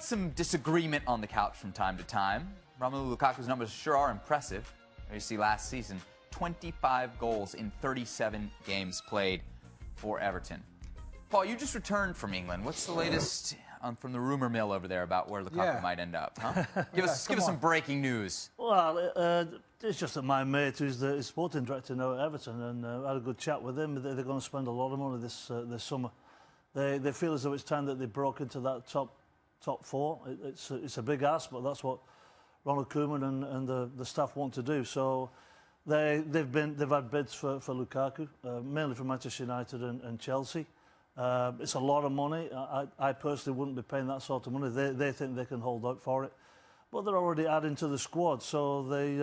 some disagreement on the couch from time to time. Romelu Lukaku's numbers sure are impressive. You see last season, 25 goals in 37 games played for Everton. Paul, you just returned from England. What's the latest from the rumor mill over there about where Lukaku might end up? Huh? Give us some breaking news. Well, it's just that my mate, who's the sporting director now at Everton, and I had a good chat with him. They're going to spend a lot of money this summer. They feel as though it's time that they broke into that top four. It's a big ask, but that's what Ronald Koeman and the staff want to do. So they've had bids for Lukaku, mainly from Manchester United and Chelsea. It's a lot of money. I personally wouldn't be paying that sort of money. They think they can hold out for it, but they're already adding to the squad. So they,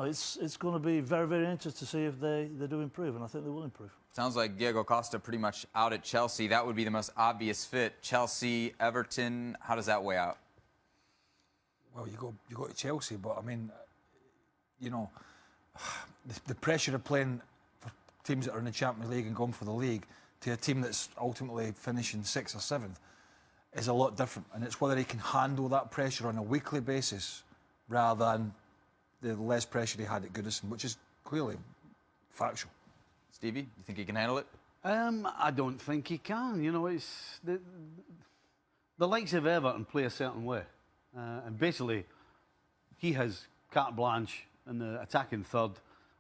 it's going to be very, very interesting to see if they do improve, and I think they will improve. Sounds like Diego Costa pretty much out at Chelsea. That would be the most obvious fit. Chelsea, Everton. How does that weigh out? Well, you go to Chelsea, but I mean, you know, the pressure of playing for teams that are in the Champions League and going for the league to a team that's ultimately finishing 6th or 7th is a lot different. And it's whether he can handle that pressure on a weekly basis rather than the less pressure he had at Goodison, which is clearly factual. Stevie, you think he can handle it? I don't think he can. You know, it's the likes of Everton play a certain way. And basically, he has carte blanche in the attacking third,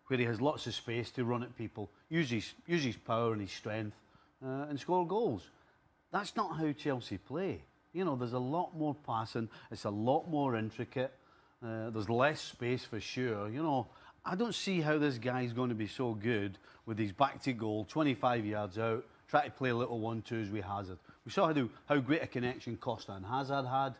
where he has lots of space to run at people, use his power and his strength, and score goals. That's not how Chelsea play. You know, there's a lot more passing. It's a lot more intricate. There's less space for sure. You know, I don't see how this guy's going to be so good with his back to goal, 25 yards out, try to play little 1-2s with Hazard. We saw how great a connection Costa and Hazard had.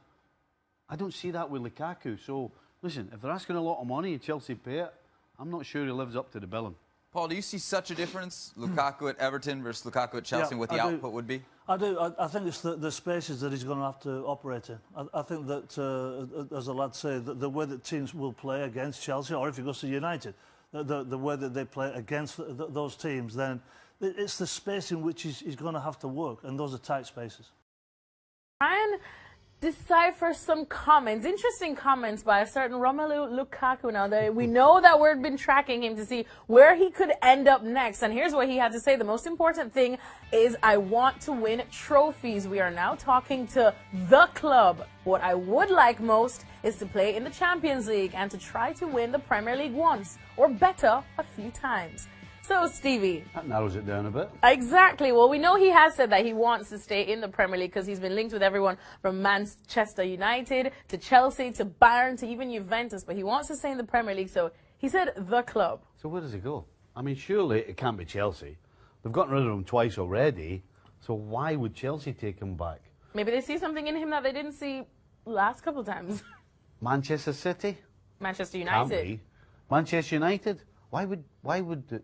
I don't see that with Lukaku. So, listen, if they're asking a lot of money and Chelsea pay it, I'm not sure he lives up to the billing. Paul, do you see such a difference, Lukaku at Everton versus Lukaku at Chelsea, and what the output would be? I do. I think it's the spaces that he's going to have to operate in. I think that, as the lads say, the way that teams will play against Chelsea, or if he goes to United, the way that they play against those teams, then it's the space in which he's going to have to work, and those are tight spaces. Ryan, decipher some comments, interesting comments by a certain Romelu Lukaku. Now, we know that we've been tracking him to see where he could end up next. And here's what he had to say. The most important thing is, I want to win trophies. We are now talking to the club. What I would like most is to play in the Champions League and to try to win the Premier League once, or better, a few times. So, Stevie. That narrows it down a bit. Exactly. Well, we know he has said that he wants to stay in the Premier League because he's been linked with everyone from Manchester United to Chelsea to Bayern to even Juventus, but he wants to stay in the Premier League, so he said the club. So where does he go? I mean, surely it can't be Chelsea. They've gotten rid of him twice already, so why would Chelsea take him back? Maybe they see something in him that they didn't see last couple of times. Manchester City? Manchester United. Can't be. Manchester United? Why would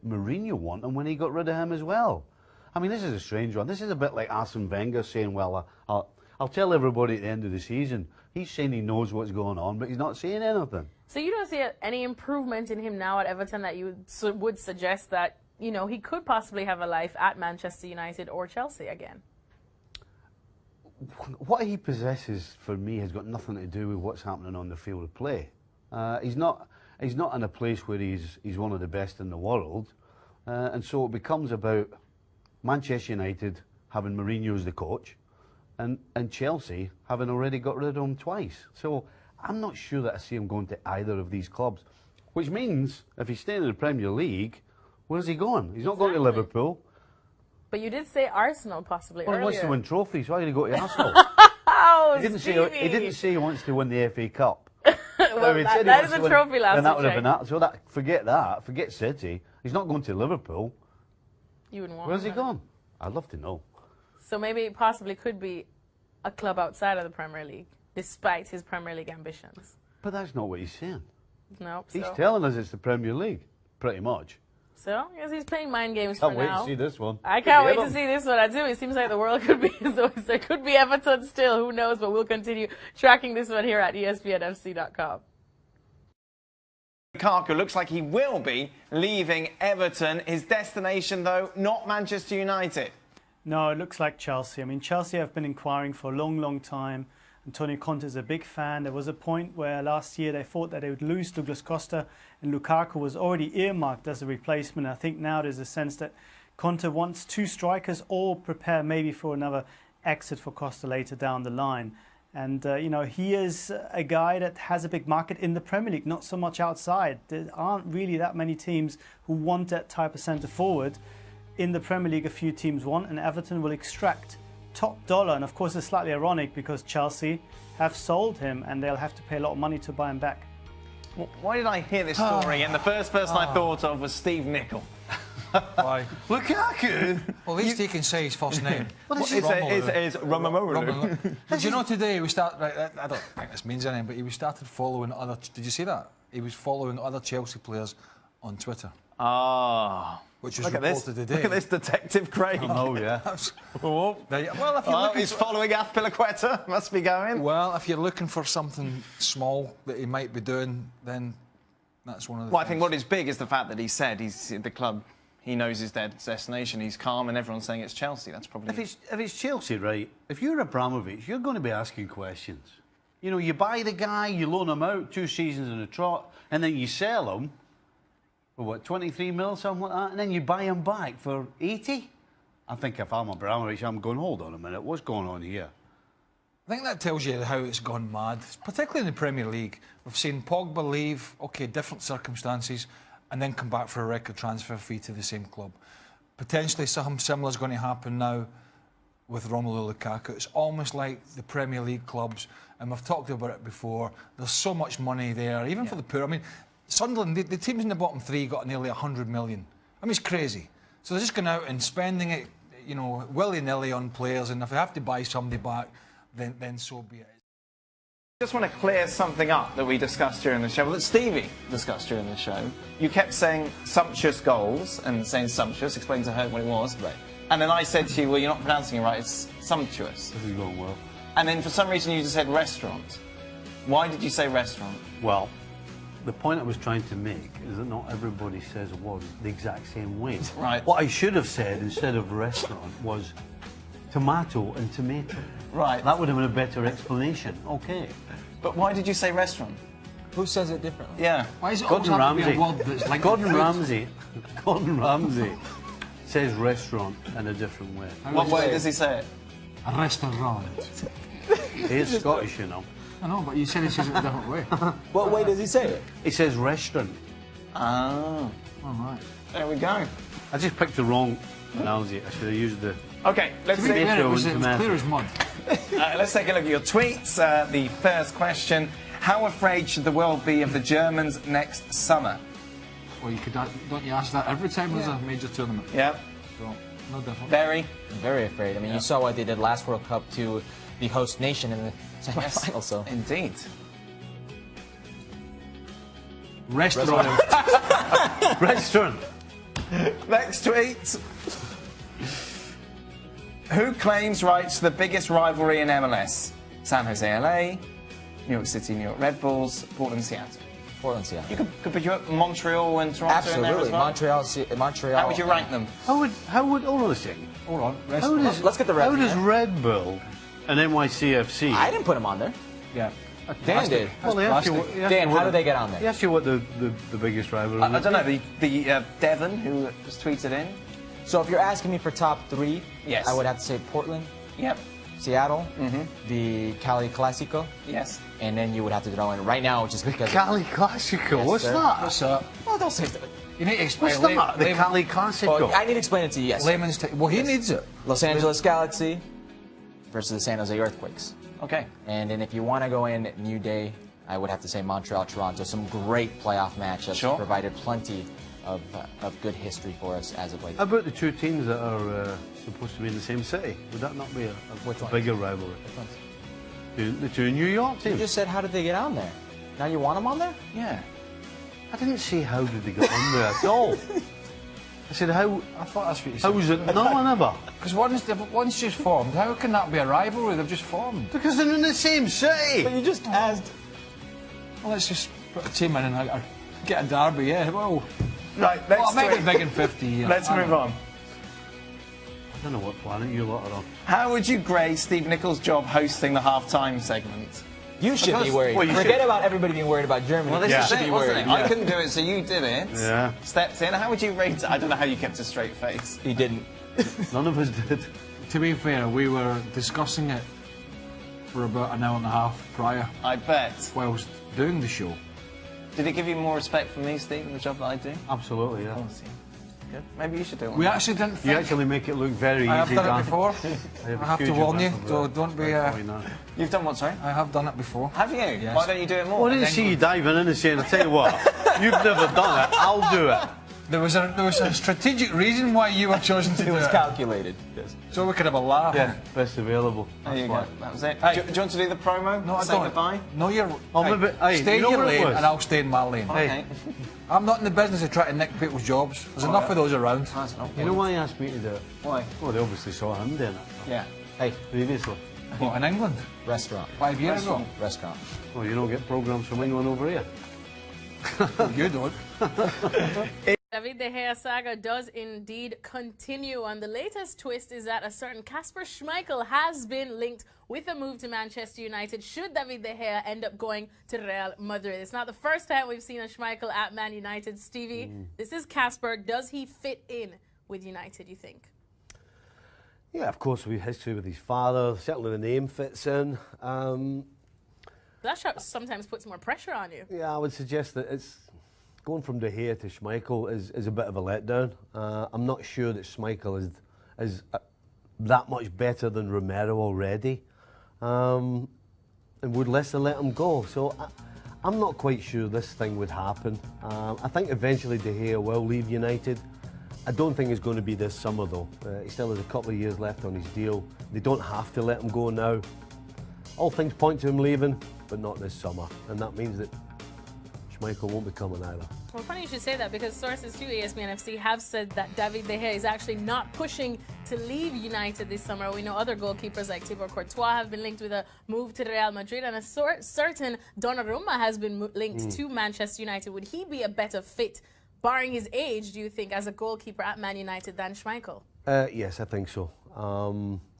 Mourinho want him when he got rid of him as well? I mean, this is a strange one. This is a bit like Arsene Wenger saying, well, I'll tell everybody at the end of the season. He's saying he knows what's going on, but he's not saying anything. So you don't see any improvement in him now at Everton that you would suggest that, you know, he could possibly have a life at Manchester United or Chelsea again? What he possesses, for me, has got nothing to do with what's happening on the field of play. He's not in a place where he's one of the best in the world, and so it becomes about Manchester United having Mourinho as the coach, and Chelsea having already got rid of him twice. So I'm not sure that I see him going to either of these clubs, which means if he's staying in the Premier League, where's he going? He's not going to Liverpool. But you did say Arsenal possibly earlier. He wants to win trophies. Why did he go to Arsenal? Oh, he didn't say he wants to win the FA Cup. Well, that is a trophy last and that would have been that. So forget City. He's not going to Liverpool. You wouldn't want Where's he gone? I'd love to know. So maybe it possibly could be a club outside of the Premier League, despite his Premier League ambitions. But that's not what he's saying. Nope. He's telling us it's the Premier League, pretty much. So, yes, he's playing mind games for now. Can't wait to see this one. I can't wait to see this one. I do. It seems like the world could be his oyster. It could be Everton still. Who knows? But we'll continue tracking this one here at ESPNFC.com. Lukaku looks like he will be leaving Everton. His destination, though, not Manchester United. No, it looks like Chelsea. I mean, Chelsea have been inquiring for a long, long time. Antonio Conte is a big fan. There was a point where last year they thought that they would lose Douglas Costa, and Lukaku was already earmarked as a replacement. I think now there's a sense that Conte wants 2 strikers or prepare maybe for another exit for Costa later down the line. And, you know, he is a guy that has a big market in the Premier League, not so much outside. There aren't really that many teams who want that type of centre forward. In the Premier League, a few teams want, and Everton will extract top dollar. And of course, it's slightly ironic because Chelsea have sold him and they'll have to pay a lot of money to buy him back. Why did I hear this story and the first person I thought of was Steve Nicol? Why? Lukaku! Well, at least he can say his first name. It's Romelu. Did you know today we start? Right, I don't think this means anything, but he started following other. Did you see that? He was following other Chelsea players on Twitter. Ah. Which was reported today. Look at this, Detective Craig. Oh, yeah. Well, if you're looking he's following Azpilicueta. Must be going. Well, if you're looking for something small that he might be doing, then that's one of the. Well, I think what is big is the fact that he said he's the club. He knows his destination. He's calm, and everyone's saying it's Chelsea. That's probably. If it's Chelsea, right? If you're Abramovich, you're going to be asking questions. You know, you buy the guy, you loan him out 2 seasons in a trot, and then you sell him for what, 23 mil, something like that, and then you buy him back for 80. I think if I'm Abramovich, I'm going, hold on a minute, what's going on here? I think that tells you how it's gone mad, particularly in the Premier League. We've seen Pogba leave, OK, different circumstances, and then come back for a record transfer fee to the same club. Potentially something similar is going to happen now with Romelu Lukaku. It's almost like the Premier League clubs, and we've talked about it before, there's so much money there, even for the poor. I mean, Sunderland, the teams in the bottom 3 got nearly 100 million. I mean, it's crazy. So they're just going out and spending it, you know, willy-nilly on players, and if they have to buy somebody back, then so be it. Just want to clear something up that we discussed during the show, well, that Stevie discussed during the show. You kept saying sumptuous goals and saying sumptuous, explain to her what it was. Right. And then I said to you, well, you're not pronouncing it right, it's sumptuous. This is going well. And then for some reason you just said restaurant. Why did you say restaurant? Well, the point I was trying to make is that not everybody says a word the exact same way. Right. What I should have said instead of restaurant was tomato and tomato. Right. That would have been a better explanation. Okay. But why did you say restaurant? Who says it differently? Yeah. Why is it Gordon always have to Ramsay. be a word that's like Gordon Ramsay says restaurant in a different way. What way does he say it? A restaurant. He's Scottish, you know. I know, but you said he says it a different way. What way does he say it? He says restaurant. Oh. All right. There we go. I just picked the wrong analogy. I should have used the... Okay, let's To be see. fair, it was clear as mud. Let's take a look at your tweets. The first question: how afraid should the world be of the Germans next summer? Well, you could, don't you ask that every time there's a major tournament? Yeah. So, no different. Very. I'm very afraid. I mean, you saw what they did last World Cup to the host nation in the semi-final, so... Indeed. Restaurant. Restaurant. Next tweet. Who claims rights to the biggest rivalry in MLS? San Jose, LA, New York City, New York Red Bulls, Portland, Seattle. Portland, Seattle. You could put Montreal and Toronto in there as Absolutely. well. Montreal. How would you rank them? How would hold on a second. Hold on. How does, Let's get the Reds How does in there. Red Bull and NYCFC... I didn't put him on there. Yeah. Dan did. Well, they asked you what, Dan, how did they get on They there? asked you what the biggest rivalry I don't know. The Devon who just tweeted in. So if you're asking me for top 3, Yes. I would have to say Portland, Yep. Seattle, the Cali Clasico, Yes. and then you would have to throw in right now, just because... Cali Classico, Yes, what's sir. that? What's up? Oh, don't say that. You need to explain. What's that? The Cali Classico. Oh, I need to explain it to you, yes. Layman's well, he needs it. Los Angeles Galaxy versus the San Jose Earthquakes. Okay. And then if you want to go in New Day, I would have to say Montreal, Toronto. Some great playoff matchups. Sure. Provided plenty of good history for us as of late. How about the 2 teams that are supposed to be in the same city? Would that not be a Which one? bigger rivalry? The 2 New York You teams. just said, how did they get on there? Now you want them on there? Yeah. I didn't say how did they get on there at all. I said how. I thought that's what you said. How was it? No, I never. Because one's just formed. How can that be a rivalry? They've just formed. Because they're in the same city. But you just asked. Well, let's just put a team in and get a derby, yeah. Well, Right. well, Let's it might be big in 50 years. Let's move on. I don't know what planet you lot are on. How would you grade Steve Nichols' job hosting the half-time segment? You should be worried. Well, Forget about everybody being worried about Germany. Well, this You is should it, be wasn't worried. it? I couldn't do it, so you did it. Yeah. Stepped in. How would you rate it? I don't know how you kept a straight face. He didn't. None of us did. To be fair, we were discussing it for about an hour and a half prior, I bet. whilst doing the show. Did it give you more respect for me, Steve, and the job that I do? Absolutely, yeah. Good. Maybe you should do one. We actually didn't You think. actually make it look very I have easy, done Dan. it before. I have to warn you, so don't be. You've done what, sorry? I have done it before. Have you? Yes. Why don't you do it more? Well, I didn't see you diving in and saying, I tell you what, you've never done it, I'll do it. There was a strategic reason why you were chosen to It do was it. calculated. Yes. So we could have a laugh. Yeah, best available. There you go. That was it. Hey. Do you want to do the promo? No, I Say don't. goodbye? No, you're. Oh, maybe- hey, stay you know in your what it lane was? and I'll stay in my lane. Okay. I'm not in the business of trying to nick people's jobs. There's enough of those around. That's not You know why he asked me to do it? Why? Well, they obviously saw him doing it Yeah. Hey, previously. What, in England? restaurant. 5 years ago? Restaurant. Well, you don't get programmes from England over here. You don't. David De Gea saga does indeed continue, and the latest twist is that a certain Kasper Schmeichel has been linked with a move to Manchester United should David De Gea end up going to Real Madrid. It's not the first time we've seen a Schmeichel at Man United. Stevie, this is Kasper. Does he fit in with United, you think? Yeah, of course, we have history with his father. Certainly the name fits in. That sometimes puts more pressure on you. Yeah, I would suggest that it's going from De Gea to Schmeichel is a bit of a letdown. I'm not sure that Schmeichel is that much better than Romero already, and would Leicester let him go? So I'm not quite sure this thing would happen. I think eventually De Gea will leave United. I don't think it's going to be this summer though. He still has a couple of years left on his deal. They don't have to let him go now. All things point to him leaving, but not this summer, and that means that Schmeichel won't be coming either. Well, funny you should say that, because sources to ESPN FC have said that David De Gea is actually not pushing to leave United this summer. We know other goalkeepers like Thibaut Courtois have been linked with a move to Real Madrid, and a certain Donnarumma has been linked to Manchester United. Would he be a better fit, barring his age, do you think, as a goalkeeper at Man United than Schmeichel? Yes, I think so.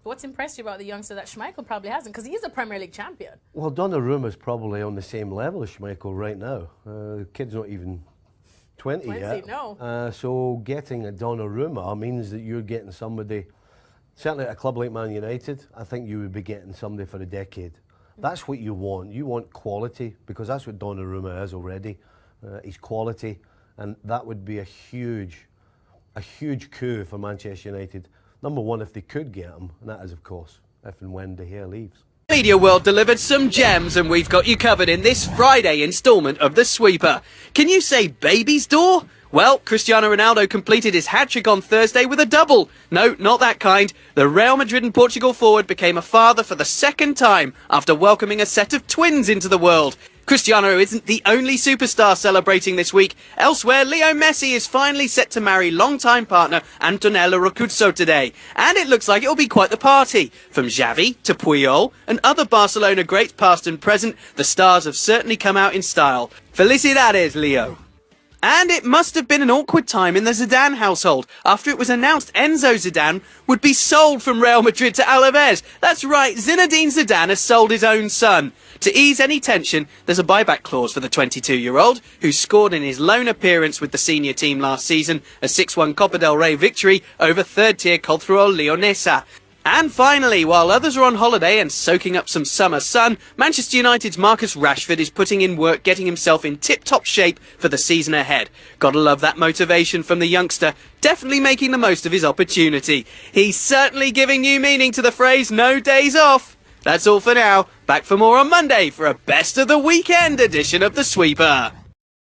What's impressed you about the youngster that Schmeichel probably hasn't? Because he's a Premier League champion. Well, Donnarumma's probably on the same level as Schmeichel right now. The kid's not even 20 yet. No. So getting a Donnarumma means that you're getting somebody, certainly at a club like Man United, I think you would be getting somebody for a decade. That's what you want. You want quality, because that's what Donnarumma is already. He's quality, and that would be a huge coup for Manchester United. Number one, if they could get him, and that is, of course, if and when De Gea leaves. Media World delivered some gems, and we've got you covered in this Friday instalment of The Sweeper. Can you say baby's door? Well, Cristiano Ronaldo completed his hat-trick on Thursday with a double. No, not that kind. The Real Madrid and Portugal forward became a father for the second time after welcoming a set of twins into the world. Cristiano isn't the only superstar celebrating this week. Elsewhere, Leo Messi is finally set to marry longtime partner Antonella Roccuzzo today. And it looks like it'll be quite the party. From Xavi to Puyol and other Barcelona greats past and present, the stars have certainly come out in style. Felicidades, Leo. And it must have been an awkward time in the Zidane household after it was announced Enzo Zidane would be sold from Real Madrid to Alaves. That's right, Zinedine Zidane has sold his own son. To ease any tension, there's a buyback clause for the 22-year-old, who scored in his lone appearance with the senior team last season, a 6-1 Copa del Rey victory over third-tier Cultural Leonesa. And finally, while others are on holiday and soaking up some summer sun, Manchester United's Marcus Rashford is putting in work getting himself in tip-top shape for the season ahead. Gotta love that motivation from the youngster, definitely making the most of his opportunity. He's certainly giving new meaning to the phrase "no days off." That's all for now. Back for more on Monday for a best of the weekend edition of The Sweeper.